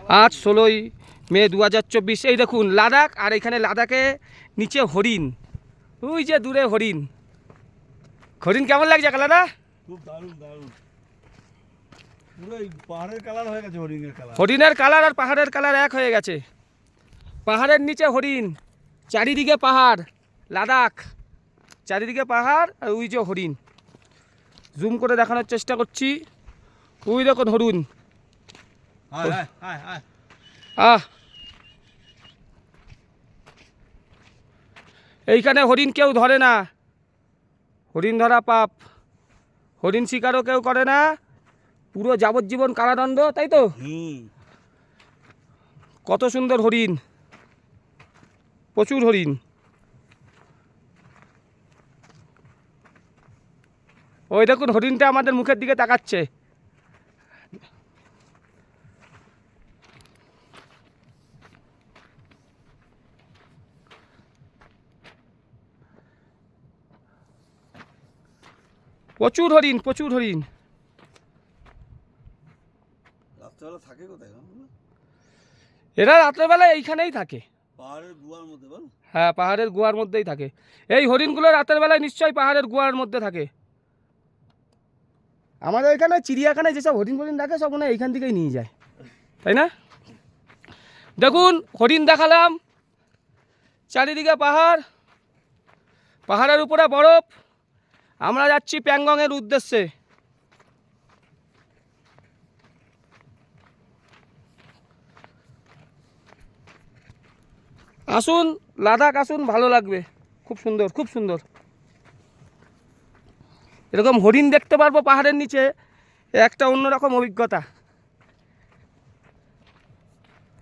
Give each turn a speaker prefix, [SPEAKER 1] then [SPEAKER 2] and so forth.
[SPEAKER 1] আজ 16ই মে 2024। এই দেখুন লাদাখ, আর এখানে লাদাখে নিচে হরিণ, ওই যে দূরে হরিণ। হরিণ কেমন লাগছে কালাদা?
[SPEAKER 2] খুব দারুণ দারুণ, পুরো পাহাড়ের কালার হয়ে গেছে, হরিণের কালার।
[SPEAKER 1] হরিণের কালার আর পাহাড়ের কালার এক হয়ে গেছে। পাহাড়ের নিচে হরিণ, চারিদিকে পাহাড়। লাদাখ চারিদিকে পাহাড়, আর ওই যে হরিণ। জুম করে দেখানোর চেষ্টা করছি। ওই দেখুন হরিণ। আহ, এইখানে হরিণ কেউ ধরে না, হরিণ ধরা পাপ। হরিণ শিকারও কেউ করে না, পুরো যাবজ্জীবন কারাদণ্ড, তাই তো? কত সুন্দর হরিণ, প্রচুর হরিণ। ওই দেখুন হরিণটা আমাদের মুখের দিকে তাকাচ্ছে। প্রচুর হরিণ, প্রচুর হরিণ।
[SPEAKER 2] রাত্রেবেলা থাকে কোথায়?
[SPEAKER 1] এরা রাত্রেবেলা এইখানেই থাকে,
[SPEAKER 2] পাহাড়ের গুহার মধ্যে। বল,
[SPEAKER 1] হ্যাঁ পাহাড়ের গুহার মধ্যেই থাকে। এই হরিণগুলো রাতের বেলায় নিশ্চয়ই পাহাড়ের গুহার মধ্যে থাকে। আমাদের এখানে চিড়িয়াখানায় যেসব হরিণ ফরিণ রাখে সব মনে হয় এইখান থেকেই নিয়ে যায়, তাই না? দেখুন হরিণ দেখালাম, চারিদিকে পাহাড়, পাহাড়ের উপরে বরফ। আমরা যাচ্ছি প্যাংগংয়ের উদ্দেশ্যে। আসুন লাদাখ আসুন, ভালো লাগবে, খুব সুন্দর, খুব সুন্দর। এরকম হরিণ দেখতে পারবো পাহাড়ের নিচে, একটা অন্যরকম অভিজ্ঞতা।